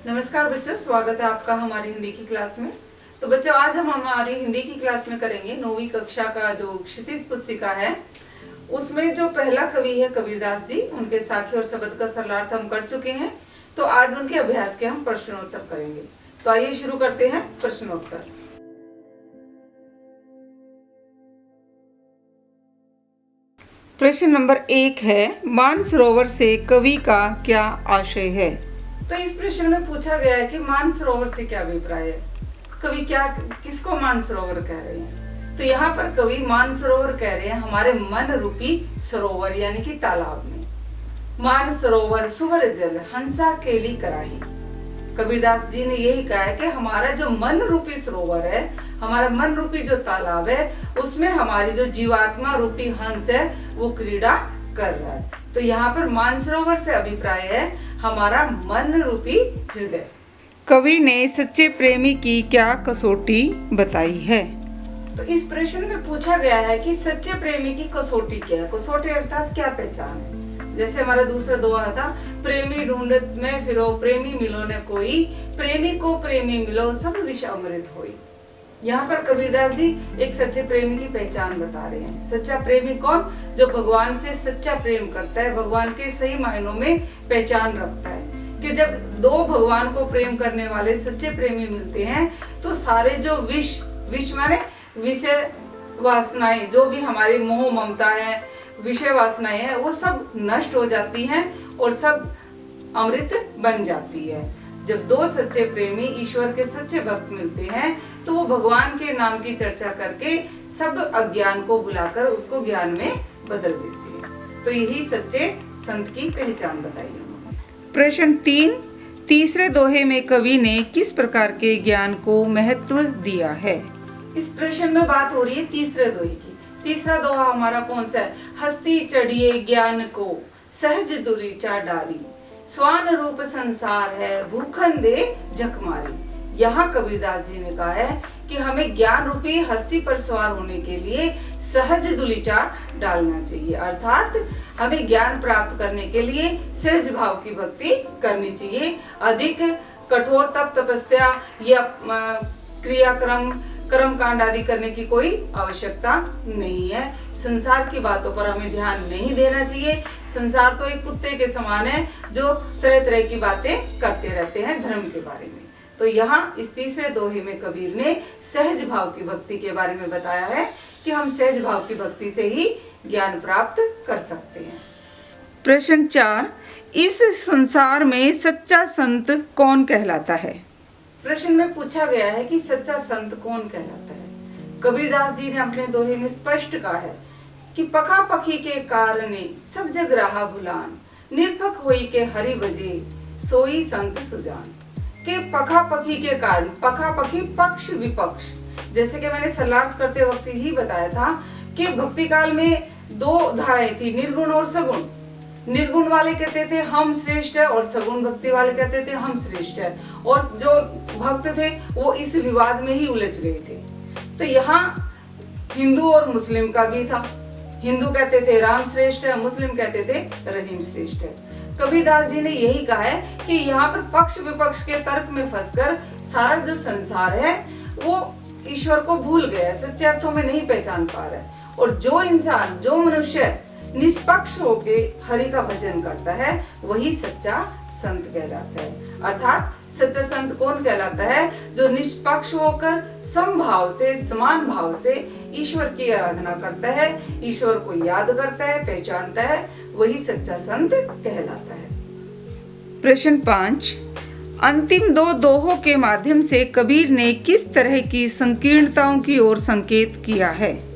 नमस्कार बच्चों, स्वागत है आपका हमारी हिंदी की क्लास में। तो बच्चों, आज हम हमारी हिंदी की क्लास में करेंगे 9वीं कक्षा का जो क्षितिज पुस्तिका है, उसमें जो पहला कवि है कबीरदास जी, उनके साखी और शब्द का सरलार्थ हम कर चुके हैं। तो आज उनके अभ्यास के हम प्रश्नोत्तर करेंगे। तो आइए शुरू करते हैं प्रश्नोत्तर। प्रश्न नंबर 1 है, मानसरोवर से कवि का क्या आशय है। तो इस प्रश्न में पूछा गया है कि मानसरोवर से क्या अभिप्राय है, कवि क्या किसको मानसरोवर कह रहे हैं। तो यहाँ पर कवि मानसरोवर कह रहे हैं हमारे मन रूपी सरोवर यानी कि तालाब में। मानसरोवर सुवर जल हंसा केली कराही। कबीरदास जी ने यही कहा है कि हमारा जो मन रूपी सरोवर है, हमारा मन रूपी जो तालाब है, उसमें हमारी जो जीवात्मा रूपी हंस है वो क्रीड़ा कर रहा है। तो यहाँ पर मानसरोवर से अभिप्राय है हमारा मन रूपी हृदय। कवि ने सच्चे प्रेमी की क्या कसौटी बताई है। तो इस प्रश्न में पूछा गया है कि सच्चे प्रेमी की कसौटी क्या है। कसौटी अर्थात क्या पहचान है। जैसे हमारा दूसरा दोहा था, प्रेमी ढूंढत में फिरो प्रेमी मिलो न कोई, प्रेमी को प्रेमी मिलो सब विष अमृत होई। यहाँ पर कबीरदास जी एक सच्चे प्रेमी की पहचान बता रहे हैं। सच्चा प्रेमी कौन? जो भगवान से सच्चा प्रेम करता है, भगवान के सही मायनों में पहचान रखता है। कि जब दो भगवान को प्रेम करने वाले सच्चे प्रेमी मिलते हैं तो सारे जो विष माने विषय वासनाएं, जो भी हमारी मोह ममता है, विषय वासनाएं हैं, वो सब नष्ट हो जाती हैं और सब अमृत बन जाती है। जब दो सच्चे प्रेमी ईश्वर के सच्चे भक्त मिलते हैं तो वो भगवान के नाम की चर्चा करके सब अज्ञान को भुलाकर उसको ज्ञान में बदल देते हैं। तो यही सच्चे संत की पहचान बताई उन्होंने। प्रश्न 3, तीसरे दोहे में कवि ने किस प्रकार के ज्ञान को महत्व दिया है। इस प्रश्न में बात हो रही है तीसरे दोहे की। तीसरा दोहा हमारा कौन सा है? हस्ती चढ़िए ज्ञान को सहज दुरीचा डारी, स्वान रूप संसार है भूखन दे झक मारी। यहाँ कबीरदास जी ने कहा है कि हमें ज्ञान रूपी हस्ती पर सवार होने के लिए सहज दुलीचा डालना चाहिए, अर्थात हमें ज्ञान प्राप्त करने के लिए सहज भाव की भक्ति करनी चाहिए। अधिक कठोर तप तपस्या या क्रियाक्रम कर्म कांड आदि करने की कोई आवश्यकता नहीं है। संसार की बातों पर हमें ध्यान नहीं देना चाहिए। संसार तो एक कुत्ते के समान है जो तरह तरह की बातें करते रहते हैं धर्म के बारे में। तो यहाँ इस तीसरे दोहे में कबीर ने सहज भाव की भक्ति के बारे में बताया है कि हम सहज भाव की भक्ति से ही ज्ञान प्राप्त कर सकते हैं। प्रश्न 4, इस संसार में सच्चा संत कौन कहलाता है। प्रश्न में पूछा गया है कि सच्चा संत कौन कहलाता है। कबीरदास जी ने अपने दोहे में स्पष्ट कहा है कि पखा पखी के कारणे सब जग रहा भुलान, निरपक होई के हरि बजे सोई संत सुजान। के पखा पखी के कारण, पखा पखी पक्ष विपक्ष, जैसे कि मैंने सरलार्थ करते वक्त ही बताया था कि भक्ति काल में दो धाराएं थी, निर्गुण और सगुण। निर्गुण वाले कहते थे हम श्रेष्ठ है और सगुण भक्ति वाले कहते थे हम श्रेष्ठ है, और जो भक्त थे वो इस विवाद में ही उलझ गए थे। तो यहाँ हिंदू और मुस्लिम का भी था। हिंदू कहते थे राम श्रेष्ठ है, मुस्लिम कहते थे रहीम श्रेष्ठ है। कबीरदास जी ने यही कहा है कि यहाँ पर पक्ष विपक्ष के तर्क में फंसकर सारा जो संसार है वो ईश्वर को भूल गया, सच्चे अर्थों में नहीं पहचान पा रहा है। और जो इंसान, जो मनुष्य निष्पक्ष होके हरि का भजन करता है वही सच्चा संत कहलाता है। अर्थात सच्चा संत कौन कहलाता है? जो निष्पक्ष होकर समभाव से, समान भाव से ईश्वर की आराधना करता है, ईश्वर को याद करता है, पहचानता है, वही सच्चा संत कहलाता है। प्रश्न 5, अंतिम दो दोहों के माध्यम से कबीर ने किस तरह की संकीर्णताओं की ओर संकेत किया है।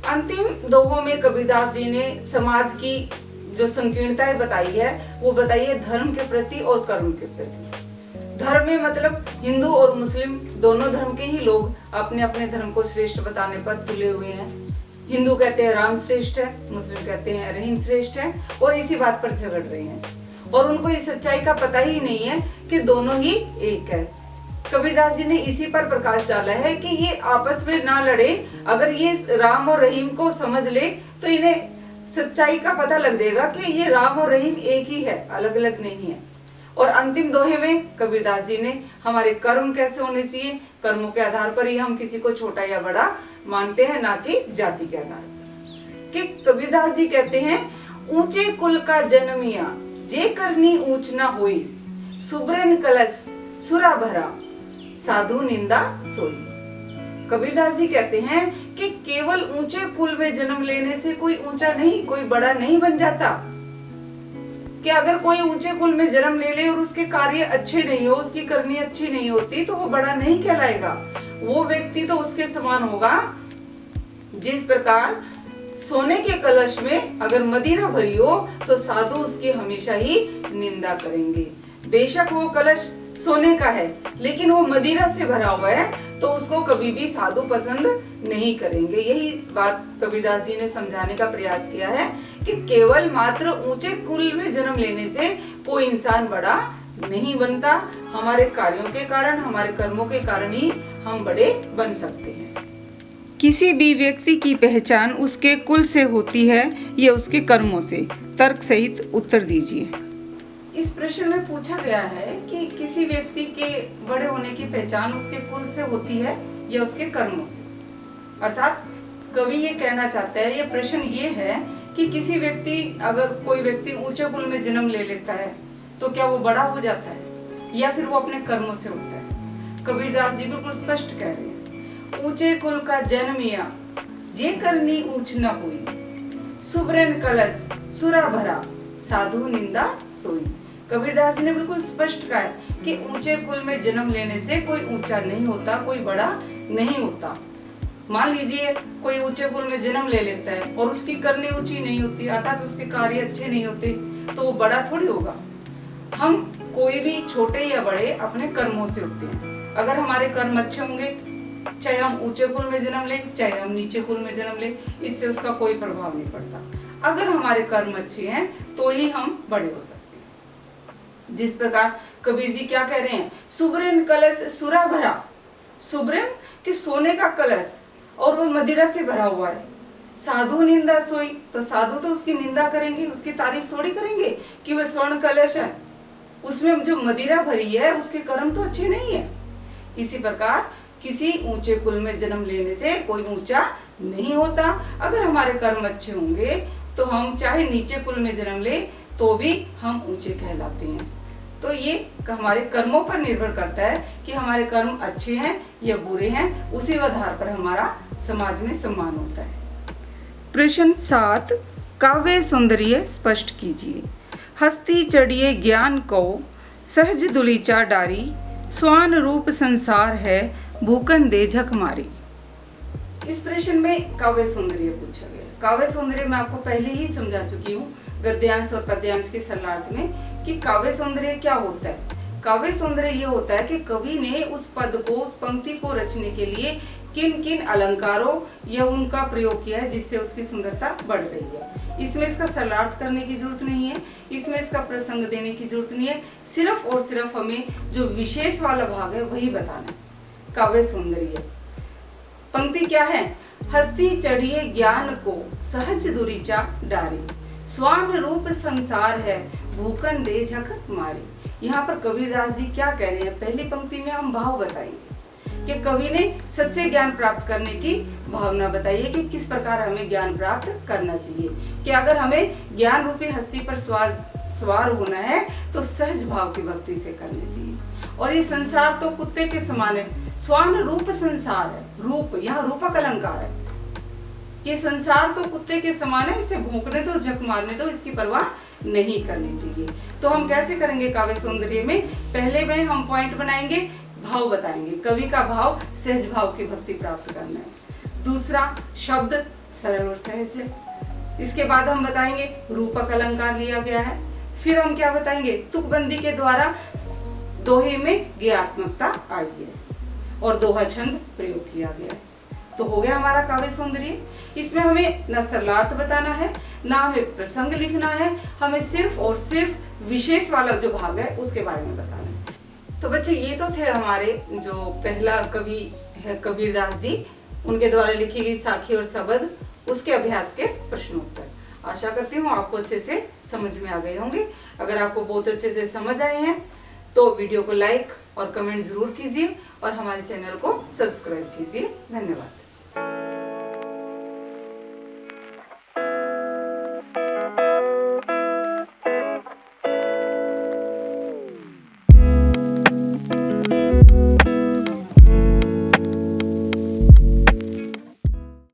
अंतिम दोहों में कबीरदास जी ने समाज की जो संकीर्णताएं बताई है वो बताई है धर्म के प्रति और कर्म के प्रति। धर्म में मतलब हिंदू और मुस्लिम दोनों धर्म के ही लोग अपने अपने धर्म को श्रेष्ठ बताने पर तुले हुए हैं। हिंदू कहते हैं राम श्रेष्ठ है, मुस्लिम कहते हैं रहीम श्रेष्ठ है, और इसी बात पर झगड़ रहे हैं। और उनको इस सच्चाई का पता ही नहीं है कि दोनों ही एक है। कबीरदास जी ने इसी पर प्रकाश डाला है कि ये आपस में ना लड़े। अगर ये राम और रहीम को समझ ले तो इन्हें सच्चाई का पता लग जाएगा कि ये राम और रहीम एक ही है, अलग अलग नहीं है। और अंतिम दोहे में कबीरदास जी ने हमारे कर्म कैसे होने चाहिए, कर्मों के आधार पर ही हम किसी को छोटा या बड़ा मानते हैं, ना कि जाति के आधार पर। कि कबीरदास जी कहते हैं, ऊंचे कुल का जन्मिया जे करनी ऊंच ना हुई, सुब्रन कलश सुरा भरा साधु निंदा सोई। कबीरदास जी कहते हैं कि केवल ऊंचे कुल में जन्म लेने से कोई ऊंचा नहीं, कोई बड़ा नहीं बन जाता। कि अगर कोई ऊंचे कुल में जन्म ले ले और उसके कार्य अच्छे नहीं हो, उसकी करनी अच्छी नहीं होती, तो वो बड़ा नहीं कहलाएगा। वो व्यक्ति तो उसके समान होगा जिस प्रकार सोने के कलश में अगर मदिरा भरी हो तो साधु उसकी हमेशा ही निंदा करेंगे। बेशक वो कलश सोने का है लेकिन वो मदिरा से भरा हुआ है तो उसको कभी भी साधु पसंद नहीं करेंगे। यही बात कबीरदास जी ने समझाने का प्रयास किया है कि केवल मात्र ऊंचे कुल में जन्म लेने से कोई इंसान बड़ा नहीं बनता। हमारे कार्यों के कारण, हमारे कर्मों के कारण ही हम बड़े बन सकते हैं। किसी भी व्यक्ति की पहचान उसके कुल से होती है या उसके कर्मों से? तर्क सहित उत्तर दीजिए। इस प्रश्न में पूछा गया है कि किसी व्यक्ति के बड़े होने की पहचान उसके कुल से होती है या उसके कर्मों से। अर्थात कवि ये कहना चाहता है, ये प्रश्न ये है कि किसी व्यक्ति, अगर कोई व्यक्ति ऊंचे कुल में जन्म ले लेता है तो क्या वो बड़ा हो जाता है या फिर वो अपने कर्मों से होता है? कबीरदास जी बिल्कुल स्पष्ट कह रहे हैं, ऊंचे कुल का जन्मिया जे करनी ऊंच न हुई, सुब्रन कलश सुरा भरा साधु निंदा सोई। कबीरदास जी ने बिल्कुल स्पष्ट कहा है कि ऊंचे कुल में जन्म लेने से कोई ऊंचा नहीं होता, कोई बड़ा नहीं होता। मान लीजिए कोई ऊंचे कुल में जन्म ले लेता है और उसकी करनी ऊंची नहीं होती, अर्थात उसके कार्य अच्छे नहीं होते, तो वो बड़ा थोड़ी होगा। हम कोई भी छोटे या बड़े अपने कर्मों से होते हैं। अगर हमारे कर्म अच्छे होंगे, चाहे हम ऊंचे कुल में जन्म लें चाहे हम नीचे कुल में जन्म लें, इससे उसका कोई प्रभाव नहीं पड़ता। अगर हमारे कर्म अच्छे हैं तो ही हम बड़े हो सकते हैं। जिस प्रकार कबीर जी क्या कह रहे हैं, सुब्रन कलश सुरा भरा। सुब्रन कि सोने का कलश और वो मदिरा से भरा हुआ है। साधु निंदा सोई, तो साधु तो उसकी निंदा करेंगे, उसकी तारीफ थोड़ी करेंगे कि वह स्वर्ण कलश है, उसमें जो मदिरा भरी है उसके कर्म तो अच्छे नहीं है। इसी प्रकार किसी ऊंचे कुल में जन्म लेने से कोई ऊंचा नहीं होता। अगर हमारे कर्म अच्छे होंगे तो हम चाहे नीचे कुल में जन्म ले तो भी हम ऊंचे कहलाते हैं। तो ये हमारे कर्मों पर निर्भर करता है कि हमारे कर्म अच्छे हैं या बुरे हैं, उसी आधार पर हमारा समाज में सम्मान होता है। प्रश्न 7, काव्य सौंदर्य स्पष्ट कीजिए। हस्ती चढ़िए ज्ञान को सहज दुलीचा डारी, स्वान रूप संसार है भूखन दे झक मारी। इस प्रश्न में काव्य सौंदर्य पूछा गया। काव्य सौंदर्य मैं आपको पहले ही समझा चुकी हूँ गद्यांश और पद्यांश के शरणार्थ में कि काव्य सौंदर्य क्या होता है। काव्य सौंदर्य ये होता है कि कवि ने उस पद को, उस पंक्ति को रचने के लिए किन किन अलंकारों या उनका प्रयोग किया है जिससे उसकी सुंदरता बढ़ रही है। इसमें इसका शरणार्थ करने की जरूरत नहीं है, इसमें इसका प्रसंग देने की जरूरत नहीं है, सिर्फ और सिर्फ हमें जो विशेष वाला भाग है वही बताना है। काव्य सौंदर्य पंक्ति क्या है, हस्ती चढ़िए ज्ञान को सहज दुरीचा डारी, स्वान रूप संसार है भूखन दे झक मारी। यहाँ पर कबीरदास जी क्या कह रहे हैं, पहली पंक्ति में हम भाव बताएंगे कि कवि ने सच्चे ज्ञान प्राप्त करने की भावना बताई है कि किस प्रकार हमें ज्ञान प्राप्त करना चाहिए। कि अगर हमें ज्ञान रूपी हस्ती पर सवार होना है तो सहज भाव की भक्ति से करनी चाहिए। और ये संसार तो कुत्ते के समान है, स्वान रूप संसार है, रूप यहाँ रूपक अलंकार है कि संसार तो कुत्ते के समान है, इसे भौंकने दो, झक मारने दो, इसकी परवाह नहीं करनी चाहिए। तो हम कैसे करेंगे काव्य सौंदर्य में, पहले में हम पॉइंट बनाएंगे, भाव बताएंगे, कवि का भाव सहज भाव की भक्ति प्राप्त करना है। दूसरा शब्द सरल और सहज है। इसके बाद हम बताएंगे रूपक अलंकार लिया गया है। फिर हम क्या बताएंगे, तुकबंदी के द्वारा दोहे में गेयात्मकता आई है और दोहा छंद प्रयोग किया गया है। तो हो गया हमारा काव्य सौंदर्य। इसमें हमें न सरलार्थ बताना है, ना हमें प्रसंग लिखना है, हमें सिर्फ और सिर्फ विशेष वाला जो भाग है उसके बारे में बताना है। तो बच्चों ये तो थे हमारे जो पहला कवि है कबीरदास जी, उनके द्वारा लिखी गई साखी और शबद, उसके अभ्यास के प्रश्नोत्तर। आशा करती हूँ आपको अच्छे से समझ में आ गए होंगे। अगर आपको बहुत अच्छे से समझ आए हैं तो वीडियो को लाइक और कमेंट जरूर कीजिए और हमारे चैनल को सब्सक्राइब कीजिए। धन्यवाद।